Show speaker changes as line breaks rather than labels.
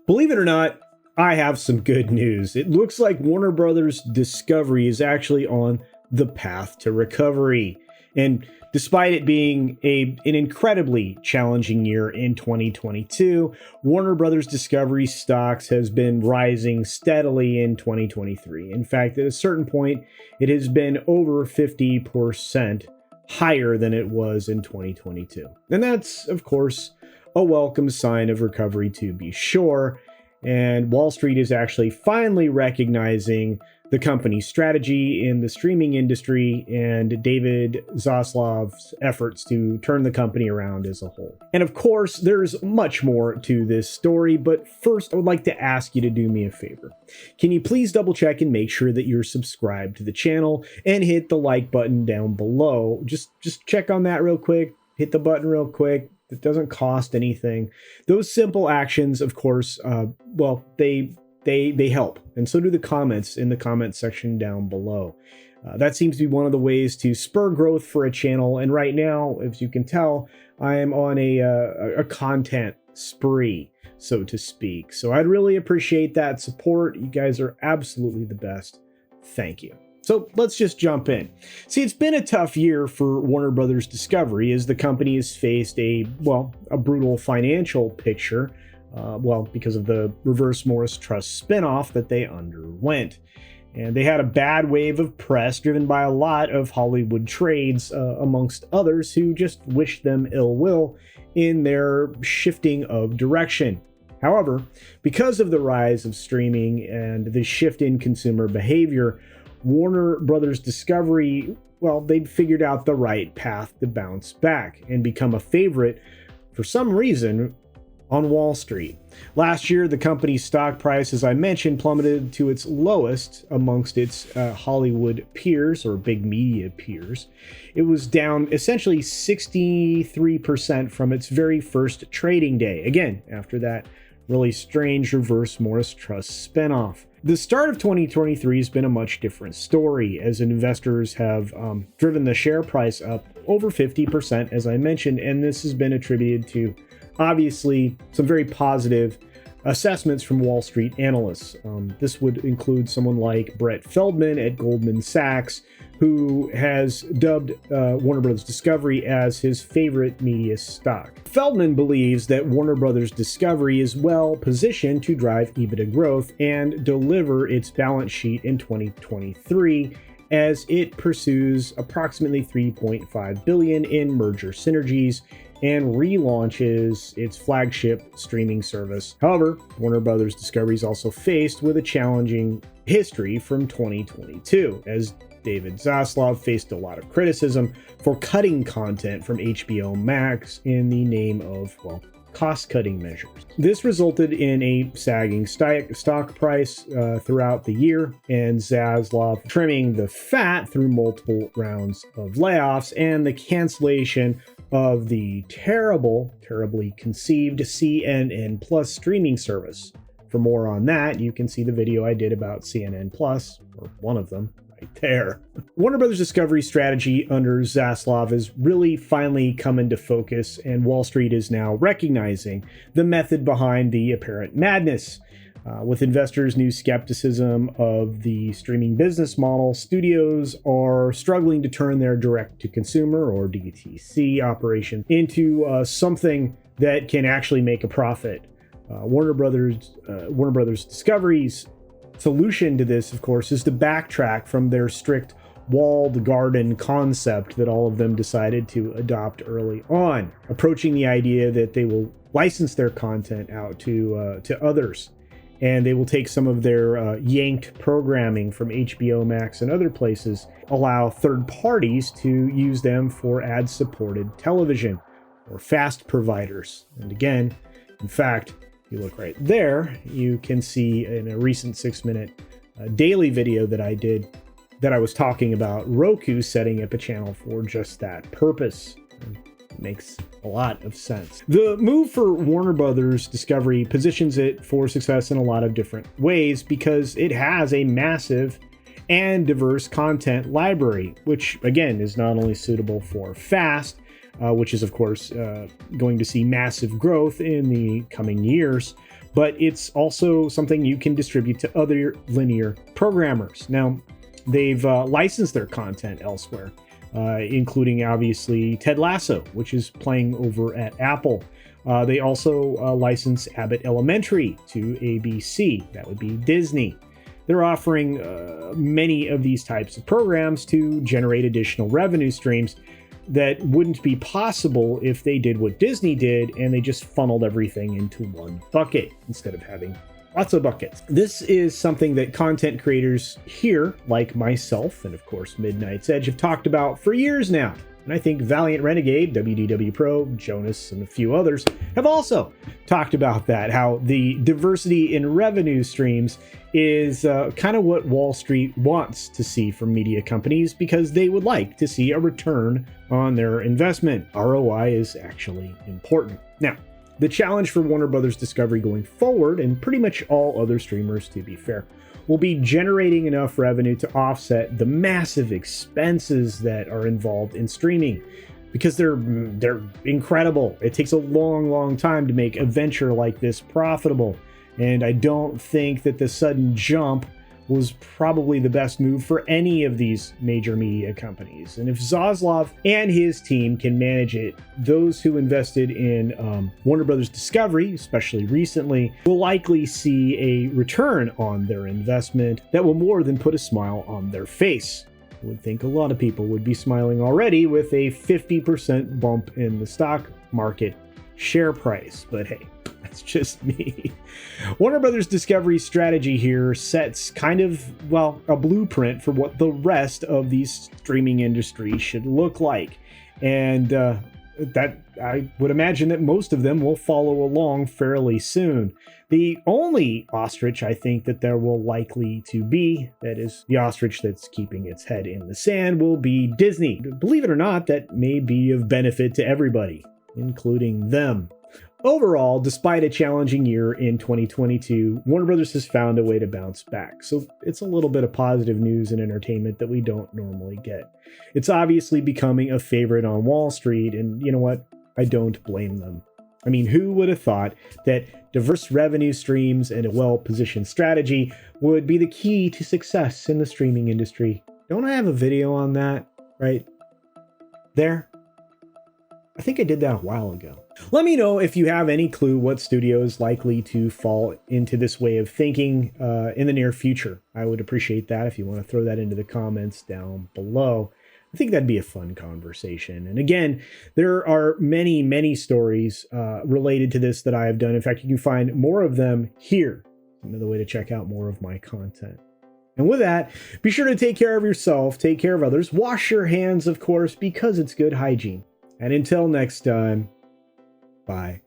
Believe it or not, I have some good news. It looks like Warner Brothers Discovery is actually on the path to recovery. And despite it being an incredibly challenging year in 2022, Warner Brothers Discovery stocks has been rising steadily in 2023. In fact, at a certain point, it has been over 50% higher than it was in 2022. And that's, of course, a welcome sign of recovery to be sure. And Wall Street is actually finally recognizing the company's strategy in the streaming industry and David Zaslav's efforts to turn the company around as a whole. And of course, there's much more to this story, but first I would like to ask you to do me a favor. Can you please double check and make sure that you're subscribed to the channel and hit the like button down below? Just check on that real quick, hit the button real quick. It doesn't cost anything. Those simple actions, of course, they help. And so do the comments in the comment section down below. That seems to be one of the ways to spur growth for a channel. And right now, as you can tell, I am on a content spree, so to speak. So I'd really appreciate that support. You guys are absolutely the best. Thank you. So let's just jump in. See, it's been a tough year for Warner Brothers Discovery as the company has faced a brutal financial picture, because of the Reverse Morris Trust spinoff that they underwent. And they had a bad wave of press driven by a lot of Hollywood trades, amongst others, who just wished them ill will in their shifting of direction. However, because of the rise of streaming and the shift in consumer behavior, Warner Brothers Discovery, they'd figured out the right path to bounce back and become a favorite for some reason on Wall Street. Last year, the company's stock price, as I mentioned, plummeted to its lowest amongst its Hollywood peers or big media peers. It was down essentially 63% from its very first trading day. Again, after that really strange Reverse Morris Trust spinoff. The start of 2023 has been a much different story as investors have driven the share price up over 50%, as I mentioned, and this has been attributed to obviously some very positive assessments from Wall Street analysts. This would include someone like Brett Feldman at Goldman Sachs, who has dubbed Warner Brothers Discovery as his favorite media stock. Feldman believes that Warner Brothers Discovery is well positioned to drive EBITDA growth and deliver its balance sheet in 2023 as it pursues approximately $3.5 billion in merger synergies and relaunches its flagship streaming service. However, Warner Brothers Discovery is also faced with a challenging history from 2022, as David Zaslav faced a lot of criticism for cutting content from HBO Max in the name of, cost-cutting measures. This resulted in a sagging stock price throughout the year, and Zaslav trimming the fat through multiple rounds of layoffs and the cancellation of the terribly conceived CNN Plus streaming service. For more on that, you can see the video I did about CNN Plus, or one of them, right there. Warner Brothers Discovery's strategy under Zaslav has really finally come into focus, and Wall Street is now recognizing the method behind the apparent madness. With investors' new skepticism of the streaming business model, studios are struggling to turn their direct-to-consumer, or DTC, operation into something that can actually make a profit. Warner Brothers Discovery's solution to this, of course, is to backtrack from their strict walled garden concept that all of them decided to adopt early on, approaching the idea that they will license their content out to others. And they will take some of their yanked programming from HBO Max and other places, allow third parties to use them for ad-supported television or FAST providers. And again, in fact, if you look right there, you can see in a recent 6-minute daily video that I did that I was talking about Roku setting up a channel for just that purpose. Makes a lot of sense. The move for Warner Brothers Discovery positions it for success in a lot of different ways because it has a massive and diverse content library, which again is not only suitable for FAST, which is, of course, going to see massive growth in the coming years. But it's also something you can distribute to other linear programmers. Now, they've licensed their content elsewhere, including, obviously, Ted Lasso, which is playing over at Apple. They also license Abbott Elementary to ABC. That would be Disney. They're offering many of these types of programs to generate additional revenue streams that wouldn't be possible if they did what Disney did and they just funneled everything into one bucket instead of having lots of buckets. This is something that content creators here, like myself and of course Midnight's Edge, have talked about for years now. And I think Valiant Renegade, WDW Pro, Jonas, and a few others have also talked about that, how the diversity in revenue streams is kind of what Wall Street wants to see from media companies, because they would like to see a return on their investment. ROI is actually important. Now, the challenge for Warner Brothers Discovery going forward, and pretty much all other streamers to be fair, will be generating enough revenue to offset the massive expenses that are involved in streaming, because they're incredible. It takes a long time to make a venture like this profitable, and I don't think that the sudden jump was probably the best move for any of these major media companies. And if Zaslav and his team can manage it, those who invested in Warner Brothers Discovery, especially recently, will likely see a return on their investment that will more than put a smile on their face. I would think a lot of people would be smiling already with a 50% bump in the stock market share price, but hey, that's just me. Warner Brothers Discovery's strategy here sets kind of, well, a blueprint for what the rest of the streaming industry should look like. And that I would imagine that most of them will follow along fairly soon. The only ostrich I think that there will likely to be, that is the ostrich that's keeping its head in the sand, will be Disney. Believe it or not, that may be of benefit to everybody, including them. Overall, despite a challenging year in 2022, Warner Brothers has found a way to bounce back. So it's a little bit of positive news and entertainment that we don't normally get. It's obviously becoming a favorite on Wall Street, and you know what? I don't blame them. I mean, who would have thought that diverse revenue streams and a well-positioned strategy would be the key to success in the streaming industry? Don't I have a video on that right there? I think I did that a while ago. Let me know if you have any clue what studio is likely to fall into this way of thinking in the near future. I would appreciate that if you want to throw that into the comments down below. I think that'd be a fun conversation. And again, there are many stories related to this that I have done. In fact, you can find more of them here. Another way to check out more of my content. And with that, be sure to take care of yourself, take care of others, wash your hands, of course, because it's good hygiene. And until next time, bye.